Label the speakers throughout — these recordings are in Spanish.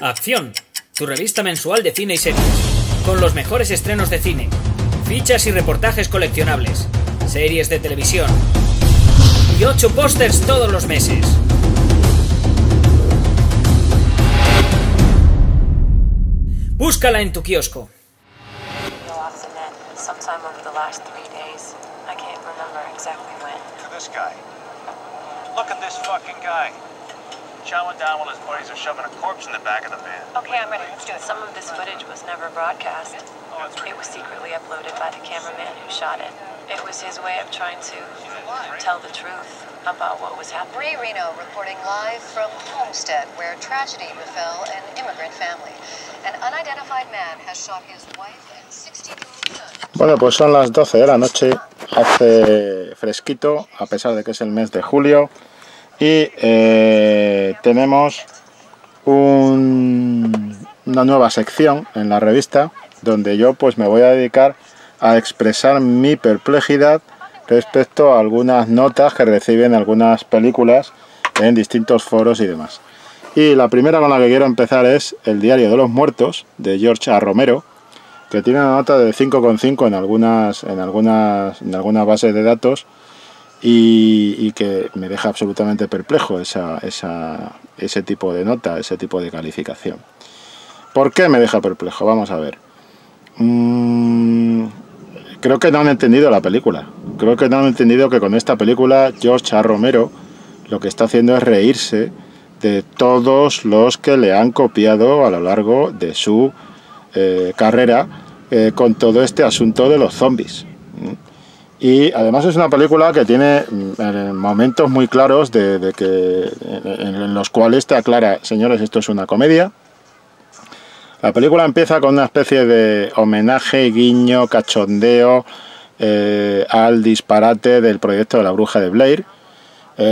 Speaker 1: Acción, tu revista mensual de cine y series, con los mejores estrenos de cine, fichas y reportajes coleccionables, series de televisión y 8 pósters todos los meses. Búscala en tu kiosco.
Speaker 2: Chowing down while his buddies are shoving a corpse in the back of the van.
Speaker 3: Okay, I'm ready. Let's do it. Some of this footage was never broadcast. It was secretly uploaded by the cameraman who shot it. It was his way of trying to tell the truth about what was happening.
Speaker 4: Bree Reno reporting live from Homestead, where tragedy befell an immigrant family. An unidentified man has shot his wife and 62 sons.
Speaker 5: Bueno, pues son las 12 de la noche, hace fresquito, a pesar de que es el mes de julio. Y tenemos una nueva sección en la revista donde yo pues me voy a dedicar a expresar mi perplejidad respecto a algunas notas que reciben algunas películas en distintos foros y demás. Y la primera con la que quiero empezar es El Diario de los Muertos, de George A. Romero, que tiene una nota de 5,5 en algunas bases de datos. Y que me deja absolutamente perplejo ese tipo de nota, ese tipo de calificación. ¿Por qué me deja perplejo? Vamos a ver. Creo que no han entendido la película. Creo que no han entendido que con esta película George A. Romero lo que está haciendo es reírse de todos los que le han copiado a lo largo de su carrera con todo este asunto de los zombies. Y además es una película que tiene momentos muy claros en los cuales te aclara, señores, esto es una comedia. La película empieza con una especie de homenaje, guiño, cachondeo al disparate del proyecto de la Bruja de Blair,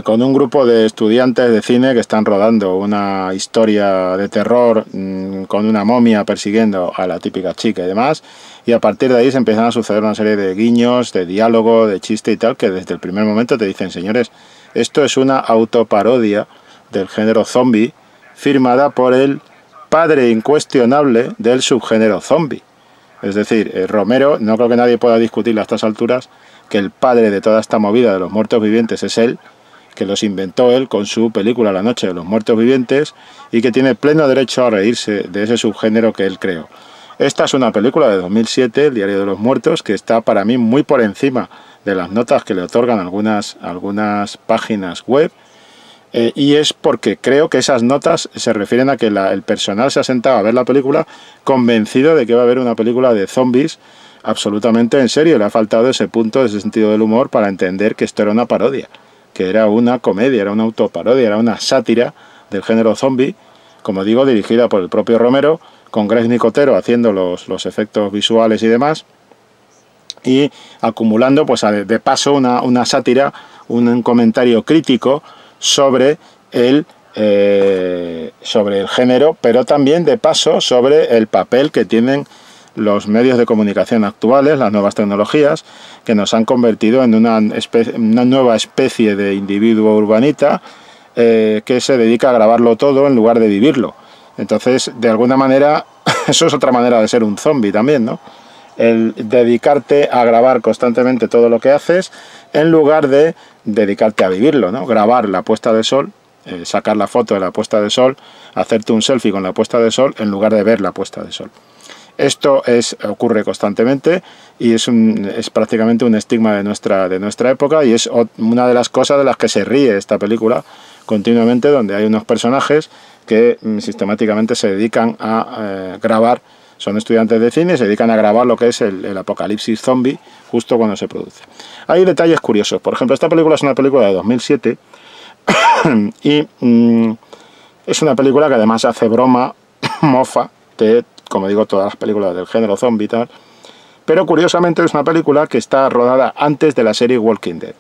Speaker 5: con un grupo de estudiantes de cine que están rodando una historia de terror con una momia persiguiendo a la típica chica y demás. Y a partir de ahí se empiezan a suceder una serie de guiños, de diálogo, de chiste y tal, que desde el primer momento te dicen, señores, esto es una autoparodia del género zombie, firmada por el padre incuestionable del subgénero zombie. Es decir, Romero, no creo que nadie pueda discutir a estas alturas que el padre de toda esta movida de los muertos vivientes es él, que los inventó él con su película La Noche de los Muertos Vivientes y que tiene pleno derecho a reírse de ese subgénero que él creó. Esta es una película de 2007, El Diario de los Muertos, que está para mí muy por encima de las notas que le otorgan algunas páginas web, y es porque creo que esas notas se refieren a que el personal se ha sentado a ver la película convencido de que va a haber una película de zombies absolutamente en serio. Le ha faltado ese punto, ese sentido del humor para entender que esto era una parodia, que era una comedia, era una autoparodia, era una sátira del género zombie, como digo, dirigida por el propio Romero, con Greg Nicotero haciendo los efectos visuales y demás, y acumulando pues de paso una sátira, un comentario crítico sobre el género, pero también de paso sobre el papel que tienen los medios de comunicación actuales, las nuevas tecnologías, que nos han convertido en una nueva especie de individuo urbanita que se dedica a grabarlo todo en lugar de vivirlo. Entonces, de alguna manera, eso es otra manera de ser un zombie también, ¿no? El dedicarte a grabar constantemente todo lo que haces en lugar de dedicarte a vivirlo, ¿no? Grabar la puesta de sol, sacar la foto de la puesta de sol, hacerte un selfie con la puesta de sol en lugar de ver la puesta de sol. Esto ocurre constantemente y es prácticamente un estigma de nuestra época, y es una de las cosas de las que se ríe esta película continuamente, donde hay unos personajes que sistemáticamente se dedican a grabar, son estudiantes de cine y se dedican a grabar lo que es el apocalipsis zombie justo cuando se produce. Hay detalles curiosos. Por ejemplo, esta película es una película de 2007 y es una película que además hace broma, mofa de, como digo, todas las películas del género zombie y tal, pero curiosamente es una película que está rodada antes de la serie Walking Dead.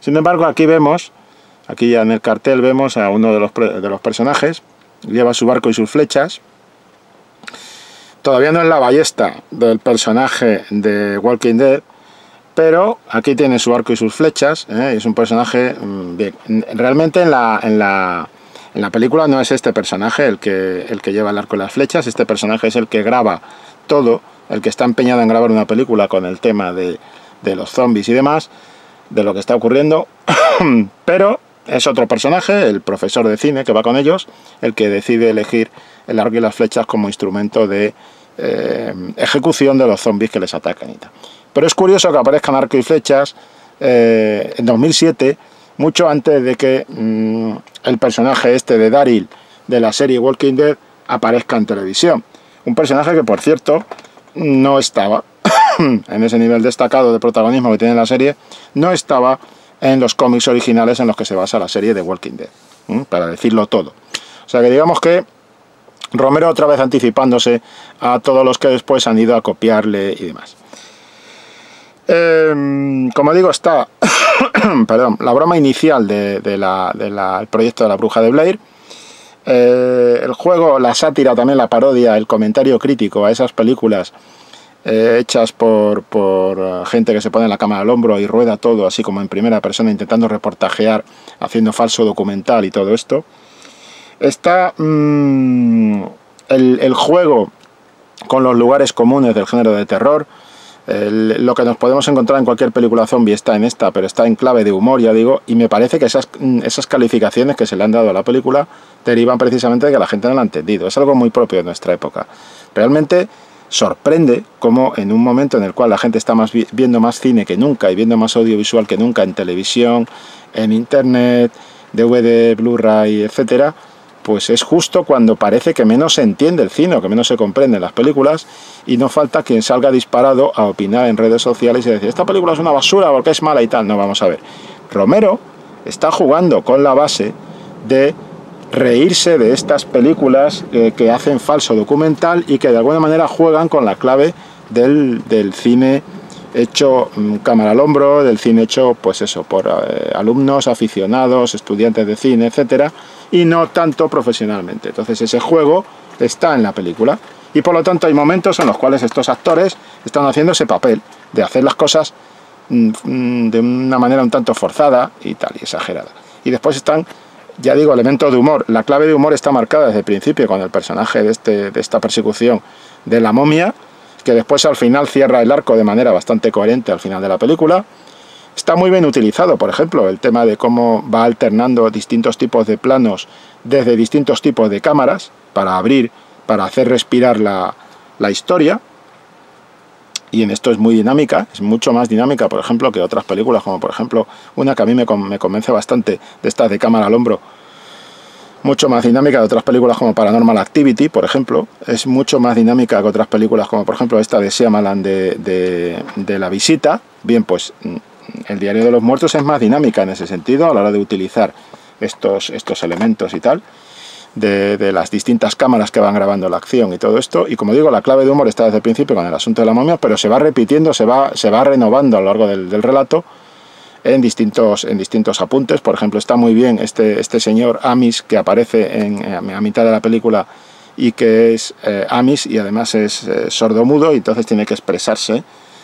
Speaker 5: Sin embargo, aquí ya en el cartel vemos a uno de los personajes, lleva su arco y sus flechas. Todavía no es la ballesta del personaje de Walking Dead, pero aquí tiene su arco y sus flechas, es un personaje bien. Realmente en En la película no es este personaje el que lleva el arco y las flechas, este personaje es el que graba todo, el que está empeñado en grabar una película con el tema de los zombies y demás, de lo que está ocurriendo, pero es otro personaje, el profesor de cine que va con ellos, el que decide elegir el arco y las flechas como instrumento de ejecución de los zombies que les atacan y tal. Pero es curioso que aparezcan arco y flechas en 2007, mucho antes de que el personaje este de Daryl de la serie Walking Dead aparezca en televisión. Un personaje que, por cierto, no estaba en ese nivel destacado de protagonismo que tiene la serie, no estaba en los cómics originales en los que se basa la serie de Walking Dead, para decirlo todo. O sea que digamos que Romero otra vez anticipándose a todos los que después han ido a copiarle y demás. Como digo, está perdón, la broma inicial del proyecto de la Bruja de Blair, el juego, la sátira, también la parodia, el comentario crítico a esas películas hechas por gente que se pone la cámara al hombro y rueda todo así como en primera persona, intentando reportajear, haciendo falso documental y todo esto. Está el juego con los lugares comunes del género de terror. Lo que nos podemos encontrar en cualquier película zombie está en esta, pero está en clave de humor, ya digo, y me parece que esas calificaciones que se le han dado a la película derivan precisamente de que la gente no lo ha entendido. Es algo muy propio de nuestra época. Realmente sorprende cómo en un momento en el cual la gente está viendo más cine que nunca y viendo más audiovisual que nunca en televisión, en internet, DVD, Blu-ray, etcétera, pues es justo cuando parece que menos se entiende el cine o que menos se comprenden las películas, y no falta quien salga disparado a opinar en redes sociales y decir esta película es una basura porque es mala y tal. No, vamos a ver. Romero está jugando con la base de reírse de estas películas que hacen falso documental y que de alguna manera juegan con la clave del cine hecho cámara al hombro, del cine hecho, pues eso, por alumnos, aficionados, estudiantes de cine, etcétera, y no tanto profesionalmente. Entonces ese juego está en la película y por lo tanto hay momentos en los cuales estos actores están haciendo ese papel de hacer las cosas de una manera un tanto forzada y tal, y exagerada. Y después están, ya digo, elementos de humor. La clave de humor está marcada desde el principio con el personaje de esta persecución de la momia, que después al final cierra el arco de manera bastante coherente al final de la película. Está muy bien utilizado, por ejemplo, el tema de cómo va alternando distintos tipos de planos desde distintos tipos de cámaras para hacer respirar la historia. Y en esto es muy dinámica, es mucho más dinámica, por ejemplo, que otras películas, como por ejemplo una que a mí me convence bastante, de estas de cámara al hombro, mucho más dinámica de otras películas como Paranormal Activity, por ejemplo. Es mucho más dinámica que otras películas como por ejemplo esta de Shyamalan de La Visita. Bien, pues El Diario de los Muertos es más dinámica en ese sentido a la hora de utilizar estos elementos y tal, de las distintas cámaras que van grabando la acción y todo esto. Y como digo, la clave de humor está desde el principio con el asunto de la momia, pero se va repitiendo, se va renovando a lo largo del relato en distintos apuntes. Por ejemplo, está muy bien este señor Amis que aparece a mitad de la película y que es Amis y además es sordomudo, y entonces tiene que expresarse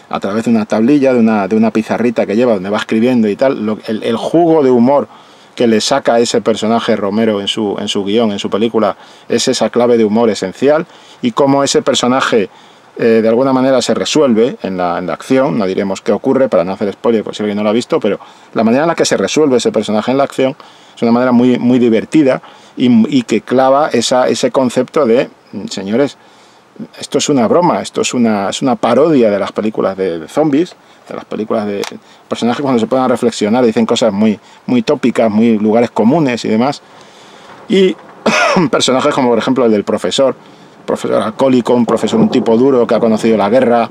Speaker 5: a través de una tablilla, de una pizarrita que lleva donde va escribiendo y tal. El jugo de humor que le saca a ese personaje Romero en su guión, en su película, es esa clave de humor esencial, y cómo ese personaje de alguna manera se resuelve en la acción. No diremos qué ocurre para no hacer spoiler por si alguien no lo ha visto, pero la manera en la que se resuelve ese personaje en la acción es una manera muy, muy divertida y que clava ese concepto de, señores, esto es una broma, esto es una parodia de las películas de zombies, de las películas de personajes cuando se puedan reflexionar, dicen cosas muy, muy tópicas, muy lugares comunes y demás. Y personajes como por ejemplo el del profesor alcohólico, un tipo duro que ha conocido la guerra,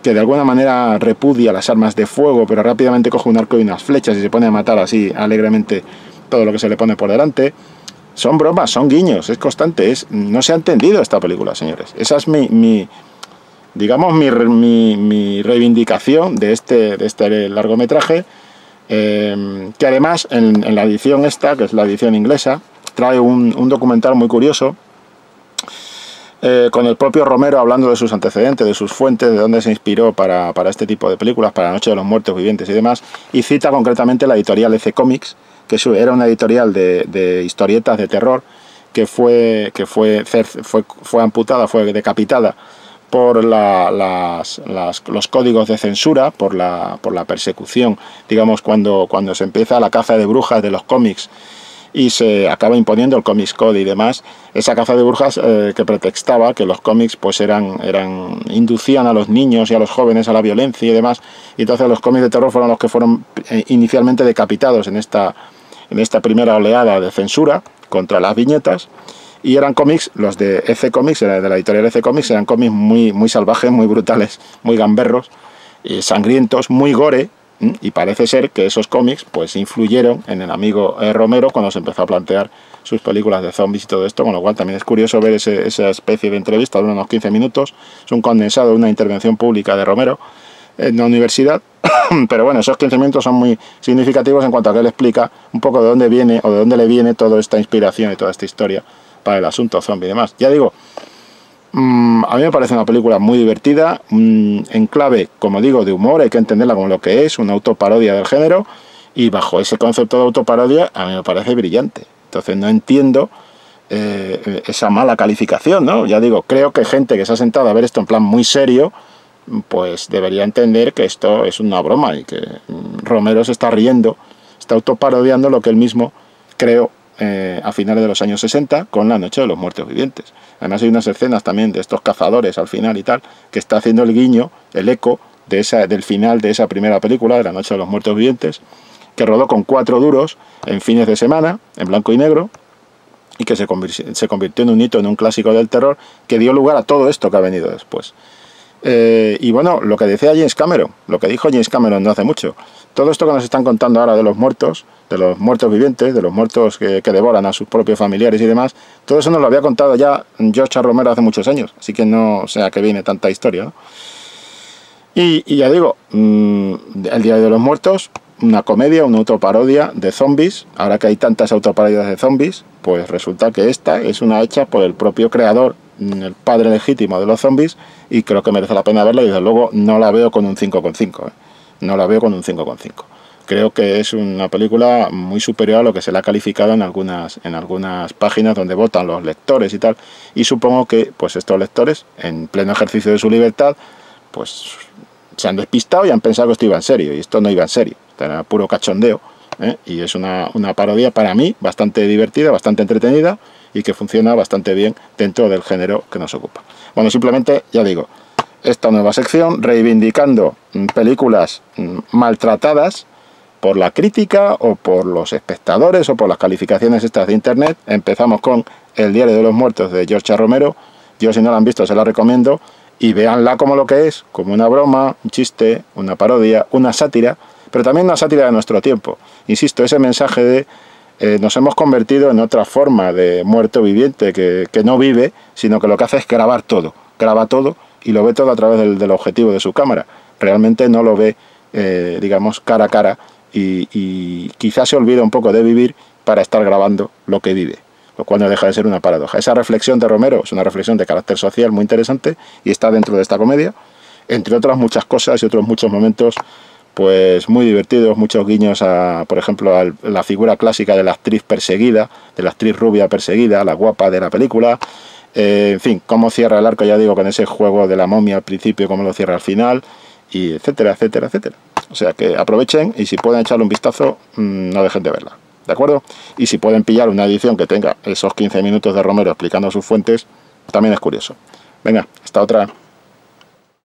Speaker 5: que de alguna manera repudia las armas de fuego, pero rápidamente coge un arco y unas flechas y se pone a matar así alegremente todo lo que se le pone por delante. Son bromas, son guiños, es constante, no se ha entendido esta película, señores. Esa es mi reivindicación de este largometraje, que además en la edición esta, que es la edición inglesa, trae un documental muy curioso, con el propio Romero hablando de sus antecedentes, de sus fuentes, de dónde se inspiró para este tipo de películas, para La Noche de los Muertos Vivientes y demás, y cita concretamente la editorial EC Comics, que era una editorial de historietas de terror que fue amputada, fue decapitada por los códigos de censura, por la persecución, digamos, cuando se empieza la caza de brujas de los cómics y se acaba imponiendo el Comics Code y demás, esa caza de brujas que pretextaba que los cómics pues inducían a los niños y a los jóvenes a la violencia y demás, y entonces los cómics de terror fueron los que fueron inicialmente decapitados en esta primera oleada de censura contra las viñetas, y eran cómics, los de EC Comics, de la editorial EC Comics, eran cómics muy salvajes, muy brutales, muy gamberros, sangrientos, muy gore. Y parece ser que esos cómics pues influyeron en el amigo Romero cuando se empezó a plantear sus películas de zombies y todo esto, con lo cual también es curioso ver esa especie de entrevista de unos 15 minutos, es un condensado de una intervención pública de Romero en la universidad, pero bueno, esos 15 minutos son muy significativos en cuanto a que él explica un poco de dónde viene o de dónde le viene toda esta inspiración y toda esta historia para el asunto zombie y demás. Ya digo, a mí me parece una película muy divertida, en clave, como digo, de humor, hay que entenderla como lo que es, una autoparodia del género, y bajo ese concepto de autoparodia a mí me parece brillante. Entonces no entiendo esa mala calificación, ¿no? Ya digo, creo que gente que se ha sentado a ver esto en plan muy serio, pues debería entender que esto es una broma y que Romero se está riendo, está autoparodiando lo que él mismo creó a finales de los años 60 con La Noche de los Muertos Vivientes. Además hay unas escenas también de estos cazadores al final y tal, que está haciendo el guiño, el eco del final de esa primera película, de La Noche de los Muertos Vivientes, que rodó con 4 duros en fines de semana, en blanco y negro, y que se convirtió en un hito, en un clásico del terror, que dio lugar a todo esto que ha venido después. Y bueno, lo que decía James Cameron, lo que dijo James Cameron no hace mucho, todo esto que nos están contando ahora de los muertos vivientes, de los muertos que devoran a sus propios familiares y demás, todo eso nos lo había contado ya George Romero hace muchos años, así que no sé a qué viene tanta historia, ¿no? Y ya digo, El Día de los Muertos, una comedia, una autoparodia de zombies. Ahora que hay tantas autoparodias de zombies, pues resulta que esta es una hecha por el propio creador, el padre legítimo de los zombies, y creo que merece la pena verla, y desde luego no la veo con un 5,5, no la veo con un 5,5. Creo que es una película muy superior a lo que se le ha calificado en algunas páginas donde votan los lectores y tal, y supongo que pues estos lectores, en pleno ejercicio de su libertad, pues se han despistado y han pensado que esto iba en serio, y esto no iba en serio, esto era puro cachondeo, y es una parodia para mí bastante divertida, bastante entretenida, y que funciona bastante bien dentro del género que nos ocupa. Bueno, simplemente, ya digo, esta nueva sección reivindicando películas maltratadas por la crítica o por los espectadores o por las calificaciones estas de internet. Empezamos con El Diario de los Muertos de George Romero. Yo, si no la han visto, se la recomiendo, y véanla como lo que es, como una broma, un chiste, una parodia, una sátira, pero también una sátira de nuestro tiempo. Insisto, ese mensaje de nos hemos convertido en otra forma de muerto viviente que no vive, sino que lo que hace es grabar todo, graba todo y lo ve todo a través del objetivo de su cámara. Realmente no lo ve, digamos, cara a cara, y quizás se olvida un poco de vivir para estar grabando lo que vive, lo cual no deja de ser una paradoja. Esa reflexión de Romero es una reflexión de carácter social muy interesante y está dentro de esta comedia, entre otras muchas cosas y otros muchos momentos pues muy divertidos, muchos guiños por ejemplo, a la figura clásica de la actriz perseguida, de la actriz rubia perseguida, la guapa de la película. En fin, cómo cierra el arco, ya digo, con ese juego de la momia al principio, cómo lo cierra al final, y etcétera, etcétera, etcétera. O sea que aprovechen, y si pueden echarle un vistazo, no dejen de verla, ¿de acuerdo? Y si pueden pillar una edición que tenga esos 15 minutos de Romero explicando sus fuentes, también es curioso. Venga, hasta otra.